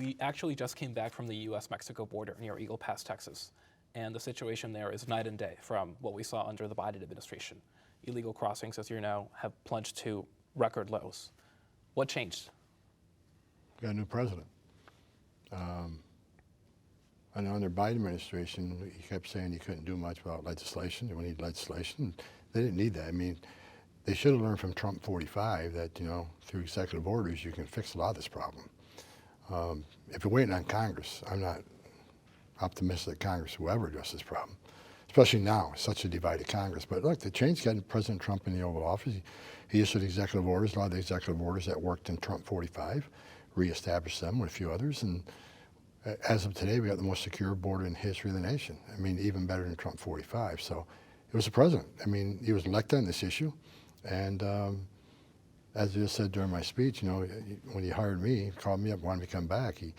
We actually just came back from the U.S.-Mexico border near Eagle Pass, Texas, and the situation there is night and day from what we saw under the Biden administration. Illegal crossings, as you know, have plunged to record lows. What changed? We got a new president. I know under Biden administration, he kept saying he couldn't do much about legislation. We need legislation. They didn't need that. I mean, they should have learned from Trump 45 that, you know, through executive orders, you can fix a lot of this problem. If you're waiting on Congress, I'm not optimistic that Congress will ever address this problem, especially now, such a divided Congress. But look, the change got President Trump in the Oval Office. He issued executive orders, a lot of the executive orders that worked in Trump 45, reestablished them with a few others. And as of today, we got the most secure border in the history of the nation. I mean, even better than Trump 45. So it was the president. I mean, he was elected on this issue. And as I just said during my speech, you know, when he hired me, he called me up, wanted me to come back. He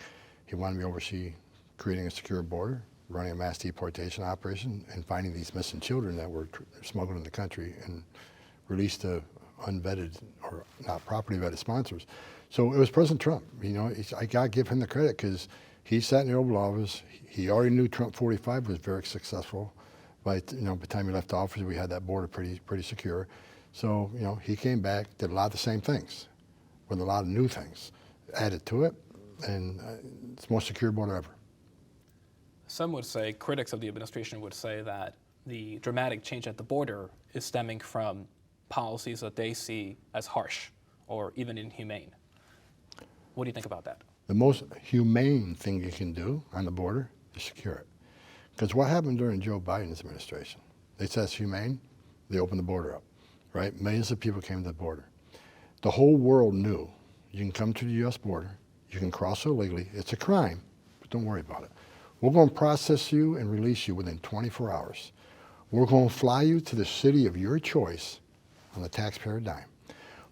wanted me to oversee creating a secure border, running a mass deportation operation, and finding these missing children that were smuggled in the country and released to unvetted or not properly vetted sponsors. So it was President Trump. You know, I got to give him the credit because he sat in the Oval Office. He already knew Trump 45 was very successful. By the time he left office, we had that border pretty secure. So, you know, he came back, did a lot of the same things, with a lot of new things added to it, and it's the most secure border ever. Some would say, critics of the administration would say that the dramatic change at the border is stemming from policies that they see as harsh or even inhumane. What do you think about that? The most humane thing you can do on the border is secure it. Because what happened during Joe Biden's administration? They said it's humane, they opened the border up, right? Millions of people came to the border. The whole world knew you can come to the U.S. border, you can cross illegally, it's a crime, but don't worry about it. We're going to process you and release you within 24 hours. We're going to fly you to the city of your choice on a taxpayer dime.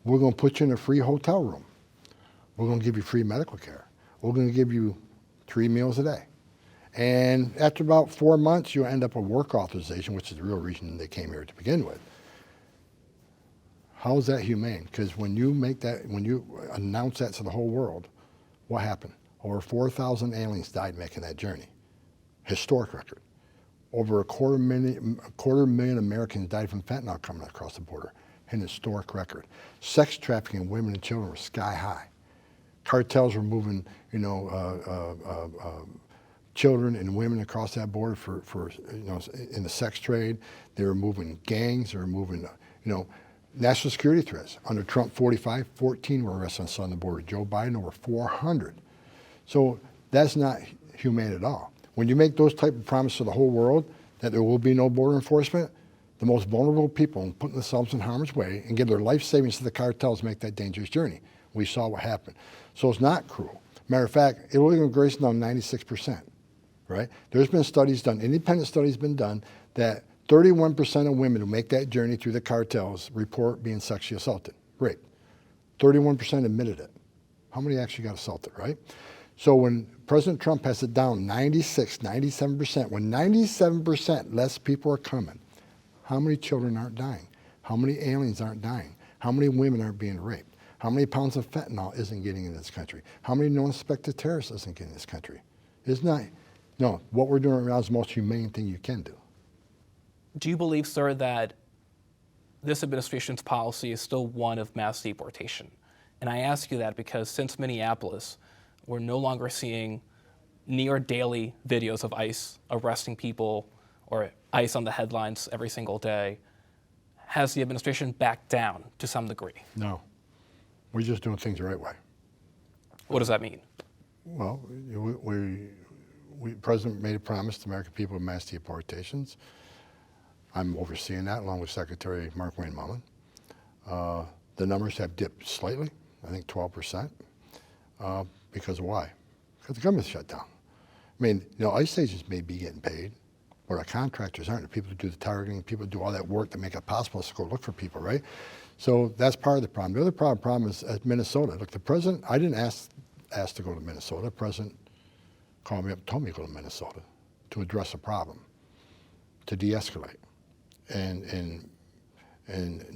We're going to put you in a free hotel room. We're going to give you free medical care. We're going to give you 3 meals a day. And after about 4 months, you'll end up with work authorization, which is the real reason they came here to begin with. How is that humane? Because when you announce that to the whole world, what happened? Over 4,000 aliens died making that journey. Historic record. Over a quarter million Americans died from fentanyl coming across the border. An historic record. Sex trafficking of women and children was sky high. Cartels were moving, children and women across that border for in the sex trade. They were moving gangs. They were moving, national security threats. Under Trump 45, 14 were arrested on the southern border. Joe Biden, over 400. So that's not humane at all. When you make those type of promises to the whole world that there will be no border enforcement, the most vulnerable people putting themselves in harm's way and give their life savings to the cartels make that dangerous journey. We saw what happened. So it's not cruel. Matter of fact, illegal immigration is now 96%, right? There's been studies done, independent studies been done, that 31% of women who make that journey through the cartels report being sexually assaulted, raped. 31% admitted it. How many actually got assaulted, right? So when President Trump has it down 96, 97%, when 97% less people are coming, how many children aren't dying? How many aliens aren't dying? How many women aren't being raped? How many pounds of fentanyl isn't getting in this country? How many non-suspected terrorists isn't getting in this country? It's not. No, what we're doing right now is the most humane thing you can do. Do you believe, sir, that this administration's policy is still one of mass deportation? And I ask you that because since Minneapolis, we're no longer seeing near daily videos of ICE arresting people or ICE on the headlines every single day. Has the administration backed down to some degree? No. We're just doing things the right way. What does that mean? Well, President made a promise to the American people of mass deportations. I'm overseeing that along with Secretary Mark Wayne Mullen. The numbers have dipped slightly, I think 12%. Because of why? Because the government's shut down. I mean, ICE agents may be getting paid, but our contractors aren't. The people who do the targeting, people who do all that work to make it possible to go look for people, right? So that's part of the problem. The other problem is at Minnesota. Look, the president, I didn't ask to go to Minnesota. The president called me up and told me to go to Minnesota to address a problem, to de-escalate, and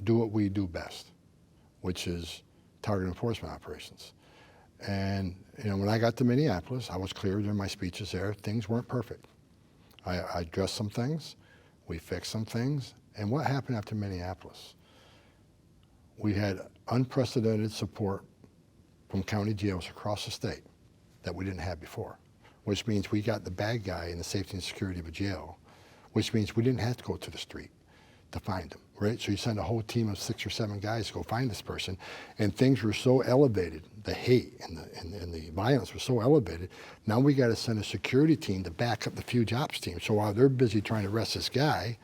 do what we do best, which is target enforcement operations. And when I got to Minneapolis, I was clear during my speeches there, things weren't perfect. I addressed some things, we fixed some things, and what happened after Minneapolis? We had unprecedented support from county jails across the state that we didn't have before, which means we got the bad guy in the safety and security of a jail, which means we didn't have to go to the street to find him, right? So you send a whole team of 6 or 7 guys to go find this person, and things were so elevated, the hate and the violence was so elevated, now we got to send a security team to back up the Fuge Ops team. So while they're busy trying to arrest this guy,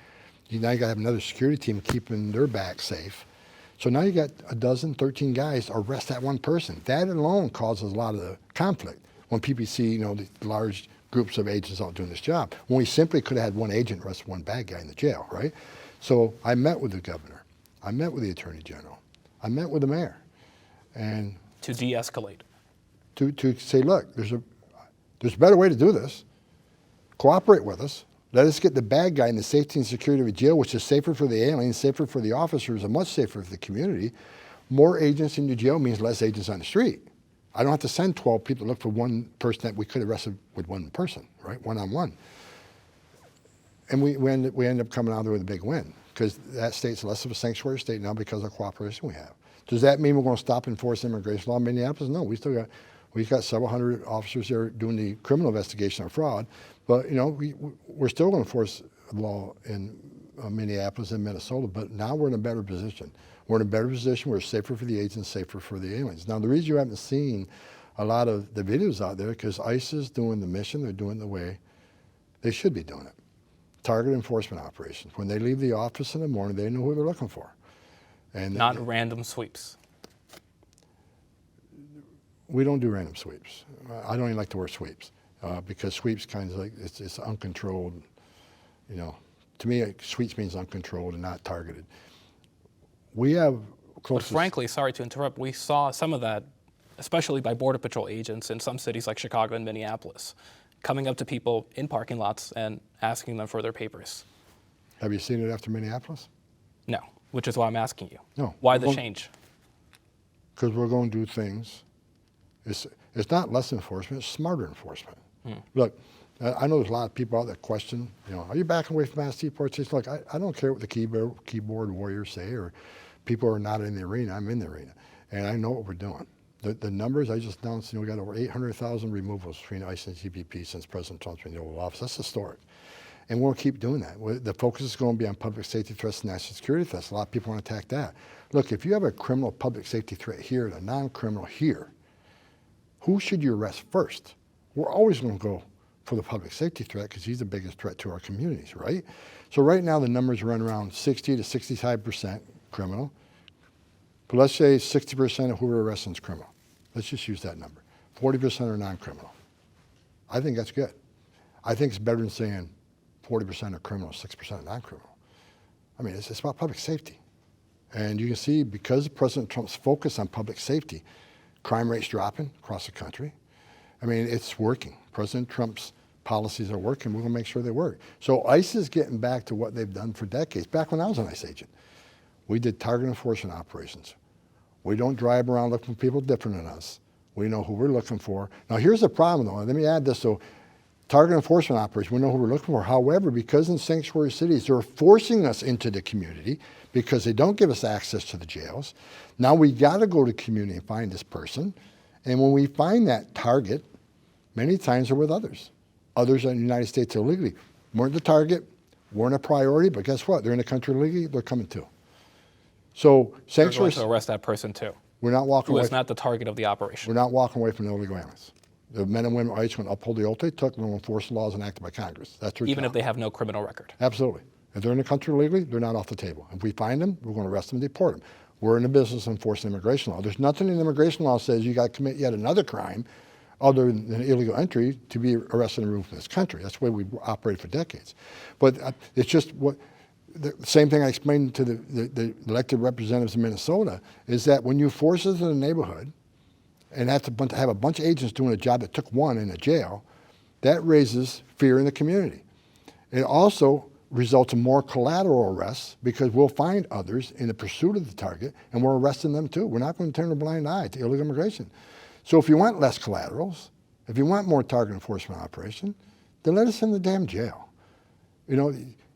now you got to have another security team keeping their back safe. So now you got 12, 13 guys to arrest that one person. That alone causes a lot of the conflict when people see, the large groups of agents out doing this job. When we simply could have had one agent arrest one bad guy in the jail, right? So I met with the governor. I met with the attorney general. I met with the mayor. And to de-escalate. To say, look, there's a better way to do this. Cooperate with us. Let us get the bad guy in the safety and security of a jail, which is safer for the aliens, safer for the officers, and much safer for the community. More agents in the jail means less agents on the street. I don't have to send 12 people to look for one person that we could have arrested with one person, right, one-on-one. And we end up coming out there with a big win, because that state's less of a sanctuary state now because of the cooperation we have. Does that mean we're going to stop enforcing immigration law in Minneapolis? No, we've got several hundred officers there doing the criminal investigation of fraud, but we're still going to enforce the law in Minneapolis and Minnesota, but now we're in a better position. We're in a better position. We're safer for the agents, safer for the aliens. Now, the reason you haven't seen a lot of the videos out there, because ICE is doing the mission, they're doing it the way they should be doing it. Target enforcement operations. When they leave the office in the morning, they know who they're looking for. And not random sweeps. We don't do random sweeps. I don't even like the word sweeps, because sweeps kind of like, it's uncontrolled. To me, sweeps means uncontrolled and not targeted. We have But frankly, sorry to interrupt, we saw some of that, especially by Border Patrol agents in some cities like Chicago and Minneapolis, coming up to people in parking lots and asking them for their papers. Have you seen it after Minneapolis? No, which is why I'm asking you. No. Why the change? Because we're going to do things. It's not less enforcement, it's smarter enforcement. Look, I know there's a lot of people out there that question, are you backing away from mass deportation? Look, I don't care what the keyboard warriors say, or people are not in the arena. I'm in the arena, and I know what we're doing. The numbers I just announced, we got over 800,000 removals between ICE and CBP since President Trump's been in the Oval Office. That's historic. And we'll keep doing that. The focus is going to be on public safety threats and national security threats. A lot of people want to attack that. Look, if you have a criminal public safety threat here and a non-criminal here, who should you arrest first? We're always going to go for the public safety threat because he's the biggest threat to our communities, right? So right now the numbers run around 60 to 65% criminal. But let's say 60% of who we're arresting is criminal. Let's just use that number. 40% are non-criminal. I think that's good. I think it's better than saying 40% are criminal, 6% are non-criminal. I mean, it's about public safety. And you can see, because of President Trump's focus on public safety, crime rates dropping across the country. I mean, it's working. President Trump's policies are working. We're going to make sure they work. So ICE is getting back to what they've done for decades. Back when I was an ICE agent, we did target enforcement operations. We don't drive around looking for people different than us. We know who we're looking for. Now, here's the problem, though. Let me add this. So, target enforcement operations, we know who we're looking for. However, because in sanctuary cities, they're forcing us into the community because they don't give us access to the jails. Now we got to go to the community and find this person. And when we find that target, many times they're with others. Others in the United States illegally. Weren't the target, weren't a priority, but guess what? They're in the country illegally, they're coming too. So sanctuary, we're going to arrest that person too. We're not walking away. Who is not the target of the operation. We're not walking away from the illegal aliens. The men and women of ICE going to uphold the oath they took and will enforce the laws enacted by Congress. That's their Even job. if they have no criminal record. Absolutely. If they're in the country illegally, they're not off the table. If we find them, we're going to arrest them and deport them. We're in the business of enforcing immigration law. There's nothing in immigration law that says you got to commit yet another crime other than illegal entry to be arrested and removed from this country. That's the way we've operated for decades. But it's just what the same thing I explained to the elected representatives in Minnesota is that when you force us in a neighborhood and have to have a bunch of agents doing a job that took one in a jail, that raises fear in the community. It also results in more collateral arrests because we'll find others in the pursuit of the target and we're arresting them too. We're not going to turn a blind eye to illegal immigration. So if you want less collaterals, if you want more target enforcement operation, then let us in the damn jail. You know,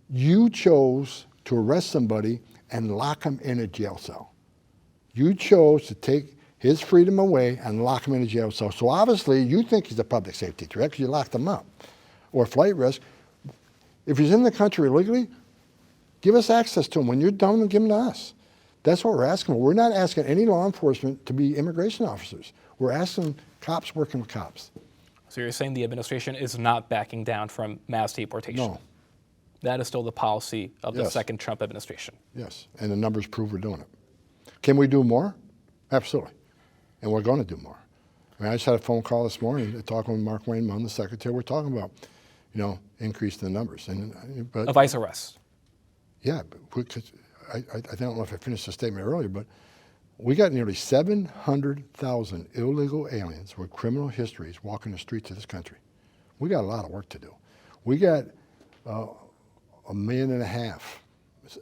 you chose to arrest somebody and lock him in a jail cell. You chose to take his freedom away and lock him in a jail cell. So obviously you think he's a public safety threat because you locked him up. Or flight risk. If he's in the country illegally, give us access to him. When you're done, give him to us. That's what we're asking for. We're not asking any law enforcement to be immigration officers. We're asking cops working with cops. So you're saying the administration is not backing down from mass deportation? No. That is still the policy of the Yes. second Trump administration? Yes, and the numbers prove we're doing it. Can we do more? Absolutely. And we're going to do more. I mean, I just had a phone call this morning talking with Mark Wayne Munn, the secretary. We're talking about, you know, increase the numbers. But Of ICE arrests? yeah, because I don't know if I finished the statement earlier, but we got nearly 700,000 illegal aliens with criminal histories walking the streets of this country. We got a lot of work to do. We got 1.5 million,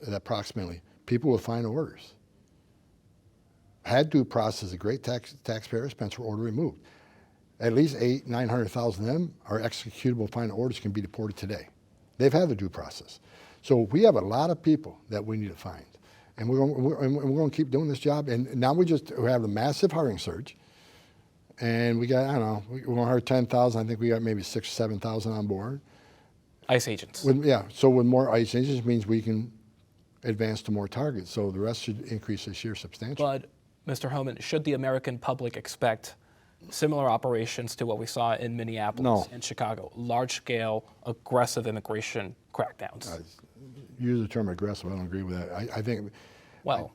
approximately, people with final orders. Had due process, a great taxpayer expense for order removed. At least 900,000 of them are executable final orders, can be deported today. They've had the due process. So we have a lot of people that we need to find. And we're going to keep doing this job. And now we have a massive hiring surge. And we got, I don't know, we're going to hire 10,000. I think we got maybe 6,000 or 7,000 on board. ICE agents? So with more ICE agents means we can advance to more targets. So the rest should increase this year substantially. But, Mr. Homan, should the American public expect similar operations to what we saw in Minneapolis and Chicago? Large-scale, aggressive immigration crackdowns? Use the term aggressive. I don't agree with that. I think... Well,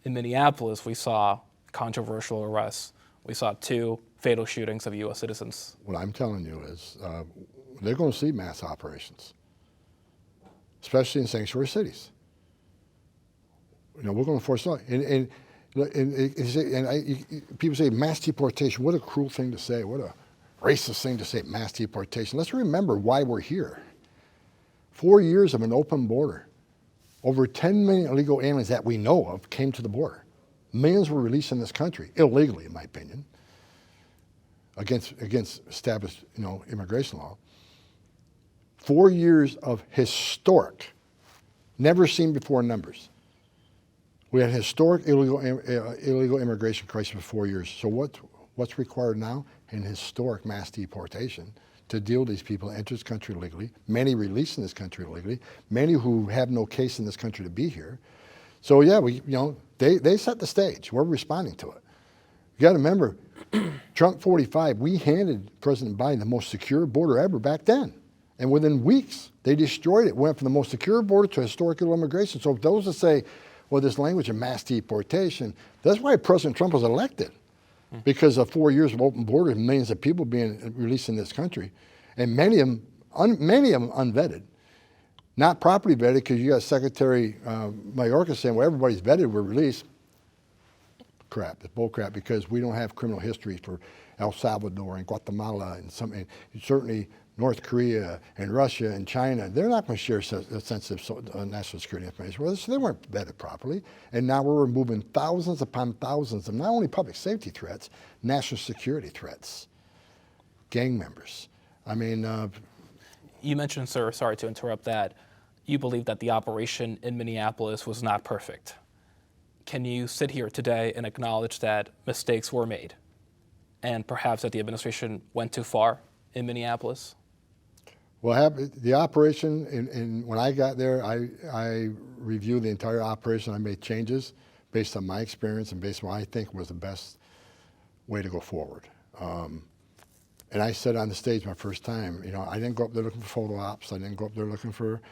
in Minneapolis, we saw controversial arrests. We saw 2 fatal shootings of U.S. citizens. What I'm telling you is they're going to see mass operations, especially in sanctuary cities. You know, we're going to force it. People say mass deportation. What a cruel thing to say. What a racist thing to say, mass deportation. Let's remember why we're here. 4 years of an open border. Over 10 million illegal aliens that we know of came to the border. Millions were released in this country, illegally, in my opinion, against established, you know, immigration law. 4 years of historic, never seen before numbers. We had historic illegal immigration crisis for 4 years. So what's required now? An historic mass deportation to deal with these people who enter this country illegally, many released in this country illegally, many who have no case in this country to be here. So yeah, they set the stage. We're responding to it. You got to remember, Trump 45, we handed President Biden the most secure border ever back then. And within weeks, they destroyed it. Went from the most secure border to historic illegal immigration. So those that say, well, this language of mass deportation, that's why President Trump was elected. Because of 4 years of open borders, millions of people being released in this country, and many of them unvetted, not properly vetted, because you got Secretary Mayorkas saying, well, everybody's vetted, we're released. Crap, it's bull crap, because we don't have criminal history for El Salvador and Guatemala and certainly North Korea and Russia and China. They're not going to share sensitive national security information with us, so they weren't vetted properly. And now we're removing thousands upon thousands of not only public safety threats, national security threats, gang members. I mean... you mentioned, sir, sorry to interrupt that, you believe that the operation in Minneapolis was not perfect. Can you sit here today and acknowledge that mistakes were made and perhaps that the administration went too far in Minneapolis? Well, the operation, when I got there, I reviewed the entire operation. I made changes based on my experience and based on what I think was the best way to go forward. And I said on the stage my first time, you know, I didn't go up there looking for photo ops. I didn't go up there looking for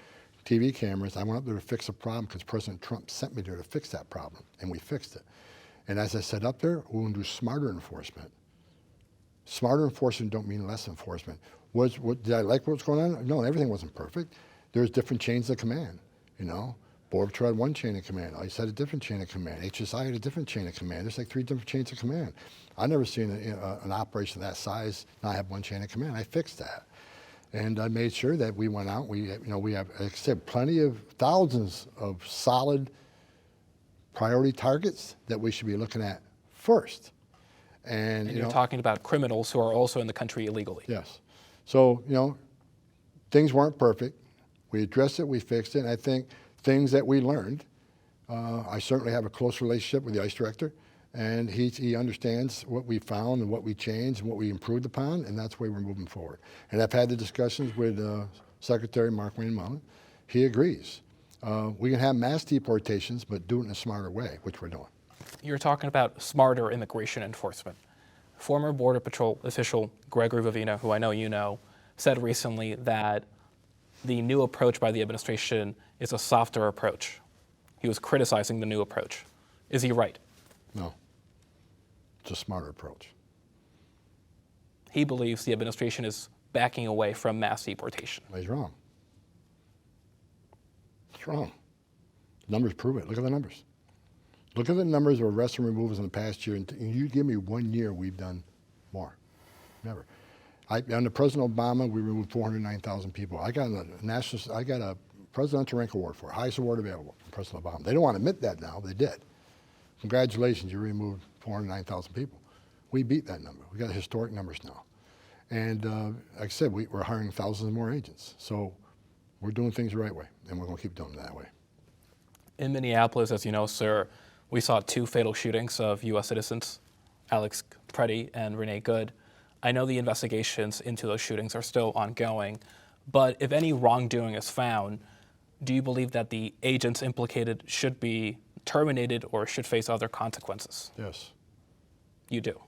TV cameras. I went up there to fix a problem because President Trump sent me there to fix that problem, and we fixed it. And as I said up there, we're going to do smarter enforcement. Smarter enforcement don't mean less enforcement. Did I like what's going on? No, everything wasn't perfect. There's different chains of command, you know. Border Patrol had one chain of command. ICE had a different chain of command. HSI had a different chain of command. There's like 3 different chains of command. I've never seen an operation of that size not have one chain of command. I fixed that. And I made sure that we went out. We have, like I said, plenty of thousands of solid priority targets that we should be looking at first. And you're talking about criminals who are also in the country illegally. Yes. So, things weren't perfect. We addressed it, we fixed it, and I think things that we learned, I certainly have a close relationship with the ICE director, and he understands what we found and what we changed and what we improved upon, and that's the way we're moving forward. And I've had the discussions with Secretary Mark Mullen. He agrees. We can have mass deportations, but do it in a smarter way, which we're doing. You're talking about smarter immigration enforcement. Former Border Patrol official Gregory Vivina, who I know you know, said recently that the new approach by the administration is a softer approach. He was criticizing the new approach. Is he right? No. It's a smarter approach. He believes the administration is backing away from mass deportation. He's wrong. It's wrong. Numbers prove it. Look at the numbers. Look at the numbers of arrests and removals in the past year, and you give me 1 year we've done more. Never. Under President Obama, we removed 409,000 people. I got a presidential rank award for it, highest award available from President Obama. They don't want to admit that now, they did. Congratulations, you removed 409,000 people. We beat that number. We got historic numbers now. And like I said, we're hiring thousands more agents. So we're doing things the right way, and we're going to keep doing it that way. In Minneapolis, as you know, sir, we saw 2 fatal shootings of U.S. citizens, Alex Preddy and Renee Good. I know the investigations into those shootings are still ongoing, but if any wrongdoing is found, do you believe that the agents implicated should be terminated or should face other consequences? Yes. You do?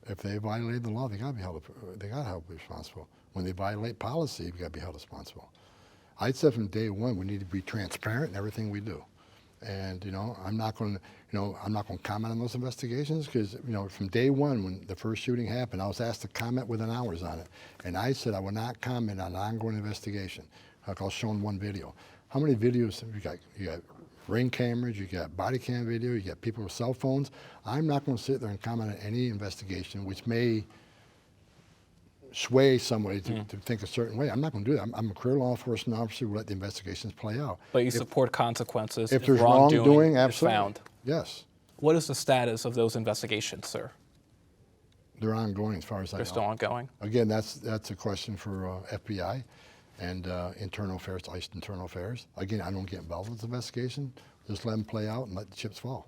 If they violate the law, they got to be held responsible. When they violate policy, they got to be held responsible. I said from day one, we need to be transparent in everything we do. And I'm not going to comment on those investigations because from day one when the first shooting happened, I was asked to comment within hours on it, and I said I will not comment on an ongoing investigation. Like I was showing one video. How many videos have you got? You got ring cameras, you got body cam video, you got people with cell phones. I'm not going to sit there and comment on any investigation which may sway somebody to think a certain way. I'm not going to do that. I'm a career law enforcement officer who let the investigations play out. But you support consequences if there's wrongdoing wrongdoing, is absolutely. found. Yes. What is the status of those investigations, sir? They're ongoing as far as I know. They're still ongoing? Again, that's a question for FBI and internal affairs, ICE internal affairs. Again, I don't get involved with the investigation. Just let them play out and let the chips fall.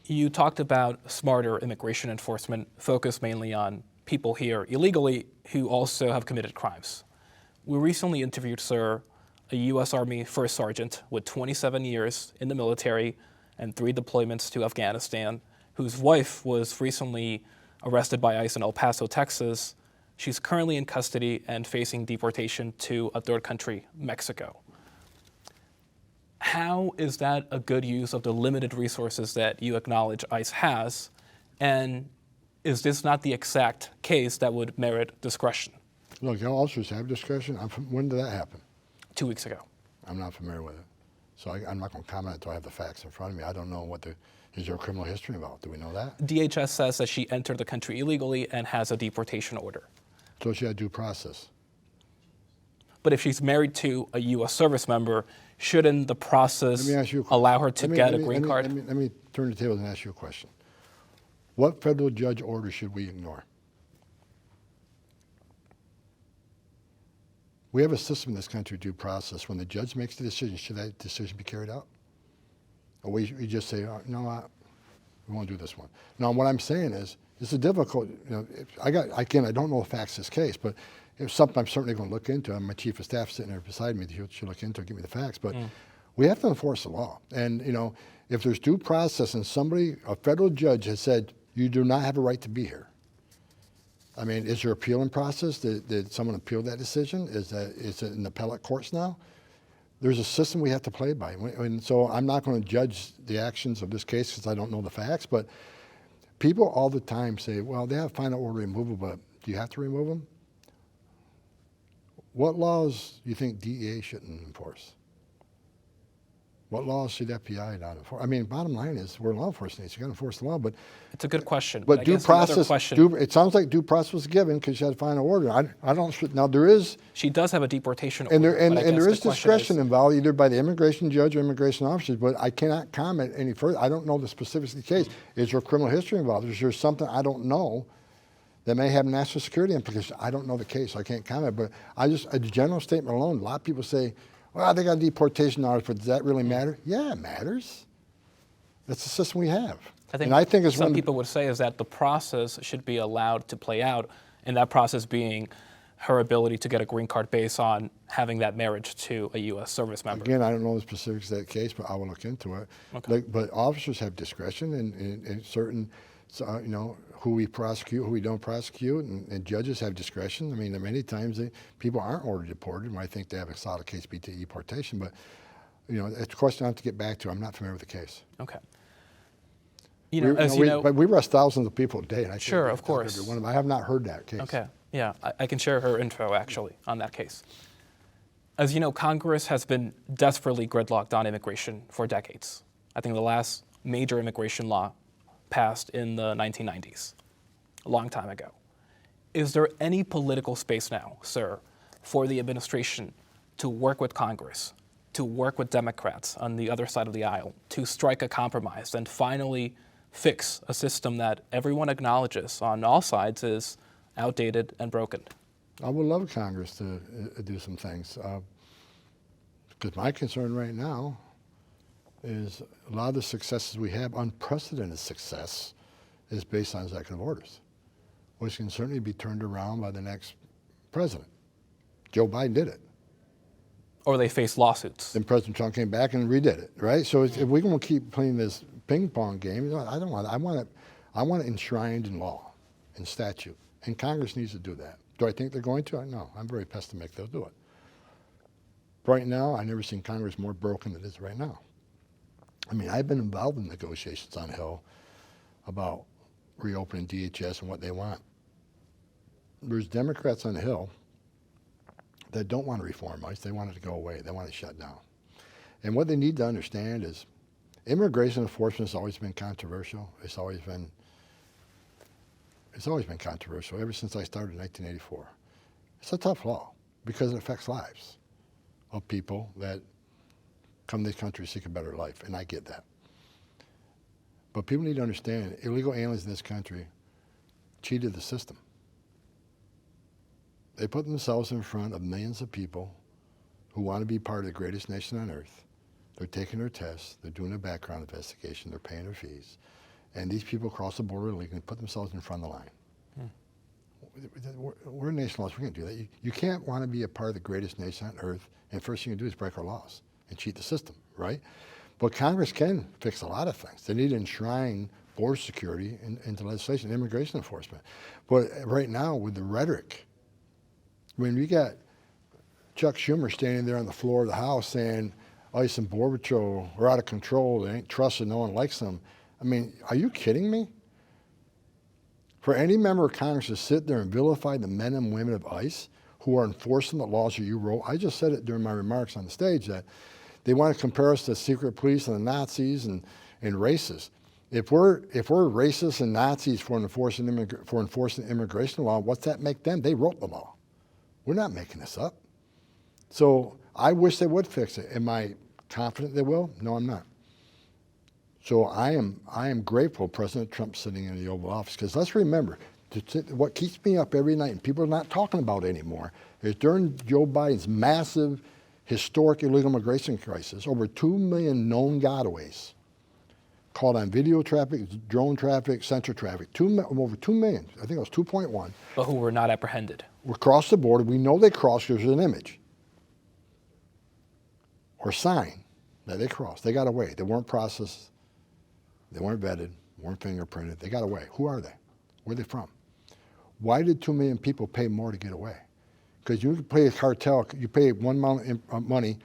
You talked about smarter immigration enforcement focused mainly on people here illegally who also have committed crimes. We recently interviewed, sir, a U.S. Army First Sergeant with 27 years in the military and 3 deployments to Afghanistan, whose wife was recently arrested by ICE in El Paso, Texas. She's currently in custody and facing deportation to a third country, Mexico. How is that a good use of the limited resources that you acknowledge ICE has? And is this not the exact case that would merit discretion? Look, officers have discretion. When did that happen? 2 weeks ago. I'm not familiar with it. So I'm not going to comment until I have the facts in front of me. I don't know is there a criminal history involved? Do we know that? DHS says that she entered the country illegally and has a deportation order. So she had due process. But if she's married to a U.S. service member, shouldn't the process allow her to get a green card? Let me turn the tables and ask you a question. What federal judge order should we ignore? We have a system in this country, due process. When the judge makes the decision, should that decision be carried out? Or we just say, oh, no, we won't do this one. No, what I'm saying is, it's a difficult, I don't know the facts of this case, but it's something I'm certainly going to look into. My chief of staff sitting there beside me, she'll look into it, give me the facts. But we have to enforce the law. And, if there's due process and a federal judge has said, you do not have a right to be here. I mean, is there appealing process? Did someone appeal that decision? Is it in appellate courts now? There's a system we have to play by. And so I'm not going to judge the actions of this case because I don't know the facts, but people all the time say, well, they have final order removal, but do you have to remove them? What laws do you think DEA shouldn't enforce? What laws should FBI not enforce? I mean, bottom line is we're law enforcement. You got to enforce the law, but It's a good question. but I due guess the other process. question, It sounds like due process was given because you had to find an order. I don't. Now there is she does have a deportation and order. there but I guess there the is question discretion involved either by the immigration judge or immigration officers. But I cannot comment any further. I don't know the specifics of the case. Is there criminal history involved? Is there something I don't know that may have national security implications? I don't know the case. So I can't comment. But I just a general statement alone. A lot of people say, "Well, they got deportation orders, but does that really matter?" Yeah, it matters. That's the system we have. I think it's some people would say is that the process should be allowed to play out, and that process being her ability to get a green card based on having that marriage to a U.S. service member. Again, I don't know the specifics of that case, but I will look into it. Okay. But officers have discretion in certain, who we prosecute, who we don't prosecute, and judges have discretion. I mean, many times people aren't ordered deported, and I think they have a solid case be deportation. But it's a question I have to get back to. I'm not familiar with the case. Okay. But we arrest thousands of people a day. And I Sure, of course. every one of them. I have not heard that case. Okay, yeah, I can share her info actually on that case. As you know, Congress has been desperately gridlocked on immigration for decades. I think the last major immigration law passed in the 1990s, a long time ago. Is there any political space now, sir, for the administration to work with Congress, to work with Democrats on the other side of the aisle, to strike a compromise and finally fix a system that everyone acknowledges on all sides is outdated and broken? I would love Congress to do some things. Because my concern right now is a lot of the successes we have, unprecedented success, is based on executive orders, which can certainly be turned around by the next president. Joe Biden did it. Or they face lawsuits. Then President Trump came back and redid it, right? So if we're going to keep playing this ping pong game, I don't want it. I want it enshrined in law, in statute, and Congress needs to do that. Do I think they're going to? No, I'm very pessimistic they'll do it. Right now, I've never seen Congress more broken than it is right now. I mean, I've been involved in negotiations on Hill about reopening DHS and what they want. There's Democrats on the Hill that don't want to reform ICE. They want it to go away. They want it shut down. And what they need to understand is immigration enforcement has always been controversial. It's always been controversial ever since I started in 1984. It's a tough law because it affects lives of people that come to this country to seek a better life, and I get that. But people need to understand illegal aliens in this country cheated the system. They put themselves in front of millions of people who want to be part of the greatest nation on earth. They're taking their tests, they're doing a background investigation, they're paying their fees. And these people cross the border illegally and put themselves in front of the line. We're a nation of laws, we can't do that. You can't want to be a part of the greatest nation on earth, and first thing you do is break our laws and cheat the system, right? But Congress can fix a lot of things. They need to enshrine border security into legislation, immigration enforcement. But right now, with the rhetoric, when we got Chuck Schumer standing there on the floor of the House saying, ICE and Border Patrol are out of control, they ain't trusted, no one likes them. I mean, are you kidding me? For any member of Congress to sit there and vilify the men and women of ICE who are enforcing the laws that you wrote, I just said it during my remarks on the stage that they want to compare us to secret police and the Nazis and racists. If we're racist and Nazis for enforcing immigration law, what's that make them? They wrote the law. We're not making this up. So I wish they would fix it. Am I confident they will? No, I'm not. So I am grateful President Trump's sitting in the Oval Office, because let's remember, what keeps me up every night, and people are not talking about it anymore, is during Joe Biden's massive, historic illegal immigration crisis, over 2 million known gotaways caught on video traffic, drone traffic, sensor traffic, over 2 million, I think it was 2.1. But who were not apprehended. Were crossed the border. We know they crossed because there's an image or sign that they crossed. They got away. They weren't processed. They weren't vetted, weren't fingerprinted. They got away. Who are they? Where are they from? Why did 2 million people pay more to get away? Because you pay a cartel, you pay one amount of money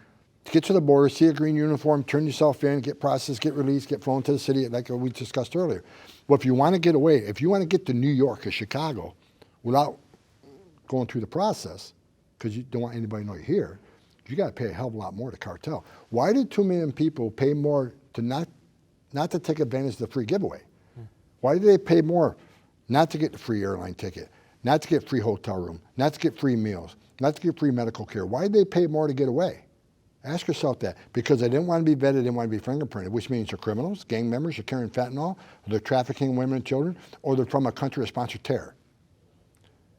to get to the border, see a green uniform, turn yourself in, get processed, get released, get flown to the city, like we discussed earlier. Well, if you want to get away, if you want to get to New York or Chicago without going through the process, because you don't want anybody to know you're here, you got to pay a hell of a lot more to cartel. Why did 2 million people pay more to not to take advantage of the free giveaway? Why did they pay more not to get the free airline ticket, not to get free hotel room, not to get free meals, not to get free medical care? Why did they pay more to get away? Ask yourself that. Because they didn't want to be vetted, they didn't want to be fingerprinted, which means they're criminals, gang members, they're carrying fentanyl, or they're trafficking women and children, or they're from a country that sponsored terror.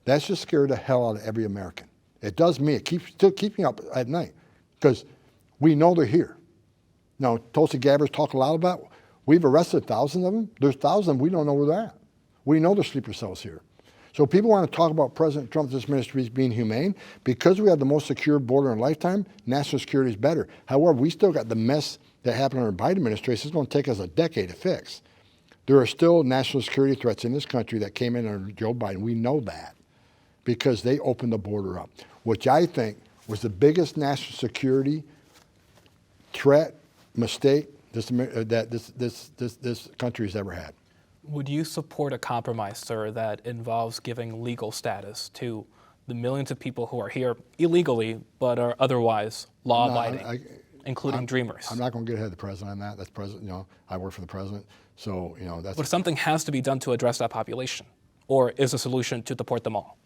That's just scared the hell out of every American. It does me. It still keeps me up at night because we know they're here. Now, Tulsi Gabbard's talk a lot about, we've arrested thousands of them. There's thousands of them, we don't know where they're at. We know there's sleeper cells here. So people want to talk about President Trump's administration being humane. Because we have the most secure border in a lifetime, national security is better. However, we still got the mess that happened under the Biden administration. It's going to take us a decade to fix. There are still national security threats in this country that came in under Joe Biden. We know that because they opened the border up, which I think was the biggest national security threat, mistake this country has ever had. Would you support a compromise, sir, that involves giving legal status to the millions of people who are here illegally but are otherwise law-abiding, including dreamers? I'm not going to get ahead of the president on that. That's president. You know, I work for the president, so you know that's. But something has to be done to address that population, or is the solution to deport them all?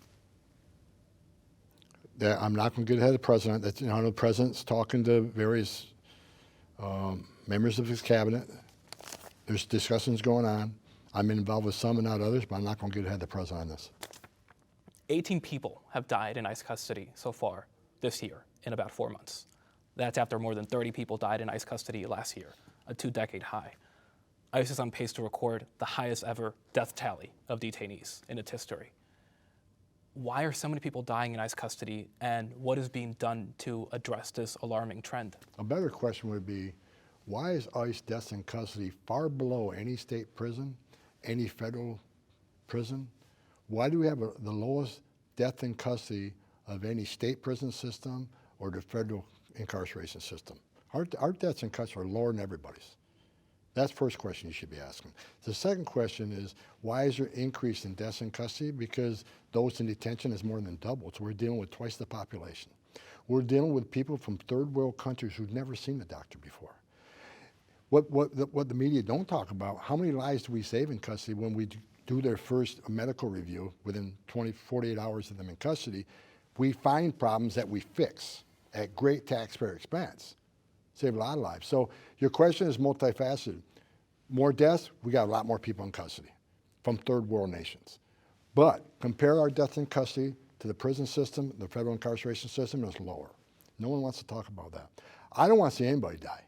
I'm not going to get ahead of the president. That's, you know, the president's talking to various members of his cabinet. There's discussions going on. I'm involved with some and not others, but I'm not going to get ahead of the president on this. 18 people have died in ICE custody so far this year in about 4 months. That's after more than 30 people died in ICE custody last year, a 2-decade high. ICE is on pace to record the highest ever death tally of detainees in its history. Why are so many people dying in ICE custody, and what is being done to address this alarming trend? A better question would be, why is ICE deaths in custody far below any state prison, any federal prison? Why do we have the lowest death in custody of any state prison system or the federal incarceration system? Our deaths in custody are lower than everybody's. That's the first question you should be asking. The second question is, why is there increase in deaths in custody? Because those in detention is more than doubled. So we're dealing with twice the population. We're dealing with people from third world countries who've never seen a doctor before. What the media don't talk about, how many lives do we save in custody when we do their first medical review within 48 hours of them in custody? We find problems that we fix at great taxpayer expense. Save a lot of lives. So your question is multifaceted. More deaths, we got a lot more people in custody from third world nations. But compare our deaths in custody to the prison system, the federal incarceration system, it's lower. No one wants to talk about that. I don't want to see anybody die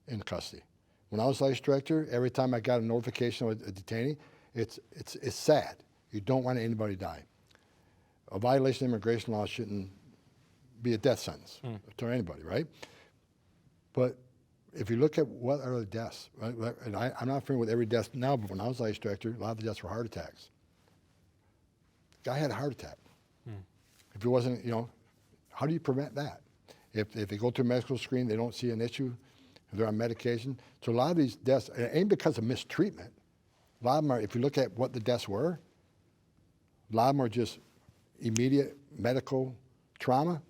in custody. When I was ICE director, every time I got a notification of a detainee, it's sad. You don't want anybody to die. A violation of immigration law shouldn't be a death sentence to anybody, right? But if you look at what are the deaths, right? And I'm not familiar with every death now, but when I was ICE director, a lot of the deaths were heart attacks. Guy had a heart attack. If it wasn't, you know, how do you prevent that? If they go through a medical screen, they don't see an issue, if they're on medication. So a lot of these deaths, it ain't because of mistreatment. A lot of them are, if you look at what the deaths were, a lot of them are just immediate medical trauma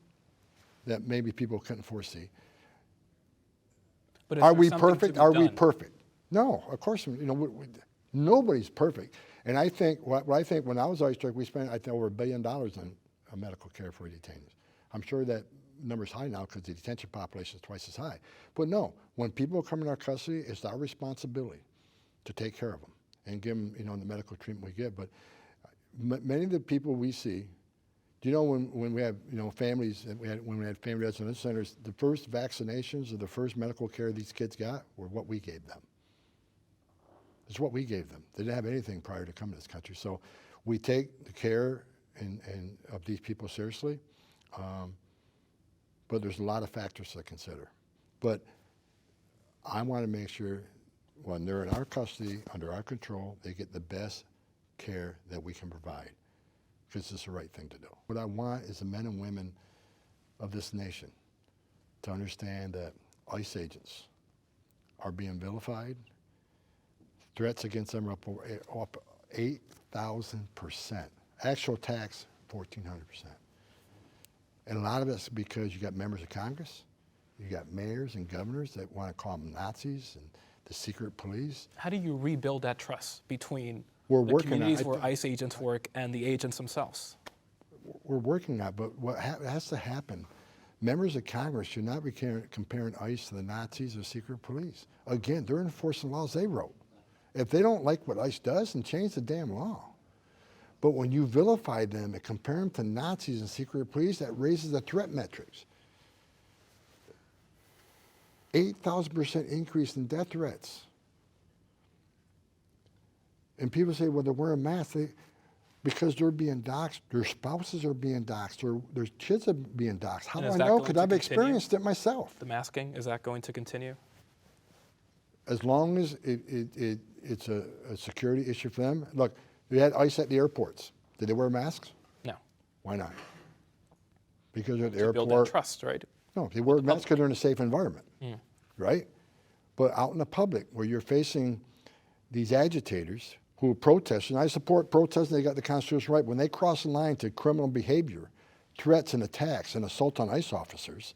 that maybe people couldn't foresee. But are we perfect? Are we perfect? No, of course, you know, nobody's perfect. And I think, what I think when I was ICE director, we spent, I think, over $1 billion on medical care for detainees. I'm sure that number's high now because the detention population is twice as high. But no, when people come in our custody, it's our responsibility to take care of them and give them, you know, the medical treatment we give. But many of the people we see, do you know when we have, you know, families, when we had family residence centers, the first vaccinations or the first medical care these kids got were what we gave them. It's what we gave them. They didn't have anything prior to coming to this country. So we take the care and of these people seriously, but there's a lot of factors to consider. But I want to make sure when they're in our custody, under our control, they get the best care that we can provide, because it's the right thing to do. What I want is the men and women of this nation to understand that ICE agents are being vilified. Threats against them are up 8,000%. Actual tax, 1,400%. And a lot of it's because you got members of Congress, you got mayors and governors that want to call them Nazis and the secret police. How do you rebuild that trust between We're the working on communities it. where ICE agents work and the agents themselves? We're working on it, but what has to happen, members of Congress should not be comparing ICE to the Nazis or secret police. Again, they're enforcing laws they wrote. If they don't like what ICE does, then change the damn law. But when you vilify them and compare them to Nazis and secret police, that raises the threat metrics. 8,000% increase in death threats. And people say, well, they're wearing masks. Because they're being doxxed, their spouses are being doxxed, their kids are being doxxed. How do I know? Because I've experienced it myself. The masking, is that going to continue? As long as it's a security issue for them. Look, they had ICE at the airports. Did they wear masks? No. Why not? Because at the To airport. build that trust, right? No, they wear masks because they're in a safe environment, right? But out in the public, where you're facing these agitators who are protesting, I support protesting, they got the constitutional right. When they cross the line to criminal behavior, threats and attacks and assault on ICE officers,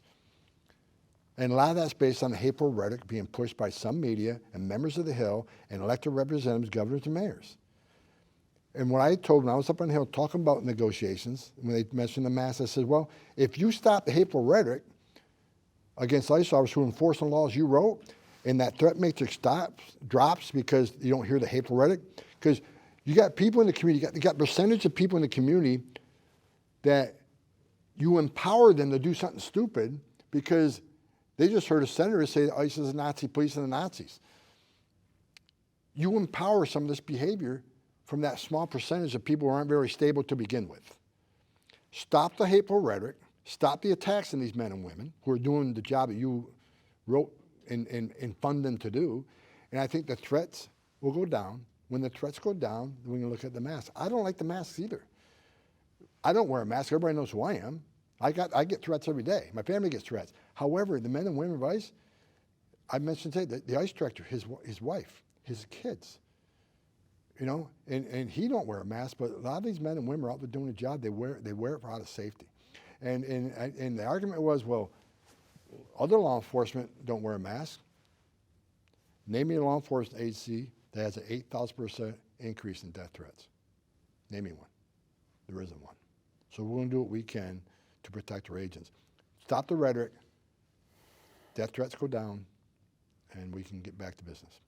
and a lot of that's based on the hateful rhetoric being pushed by some media and members of the Hill and elected representatives, governors, and mayors. And what I told them, I was up on the Hill talking about negotiations, when they mentioned the mask, I said, well, if you stop the hateful rhetoric against ICE officers who enforce the laws you wrote, and that threat matrix drops because you don't hear the hateful rhetoric, because you got people in the community, you got percentage of people in the community that you empower them to do something stupid because they just heard a senator say that ICE is a Nazi police and the Nazis. You empower some of this behavior from that small percentage of people who aren't very stable to begin with. Stop the hateful rhetoric, stop the attacks on these men and women who are doing the job that you wrote and fund them to do, and I think the threats will go down. When the threats go down, then we can look at the masks. I don't like the masks either. I don't wear a mask. Everybody knows who I am. I get threats every day. My family gets threats. However, the men and women of ICE, I mentioned today, the ICE director, his wife, his kids, you know, and he don't wear a mask, but a lot of these men and women are out there doing a job. They wear it for out of safety. And the argument was, well, other law enforcement don't wear a mask. Name me a law enforcement agency that has an 8,000% increase in death threats. Name me one. There isn't one. So we're going to do what we can to protect our agents. Stop the rhetoric, death threats go down, and we can get back to business.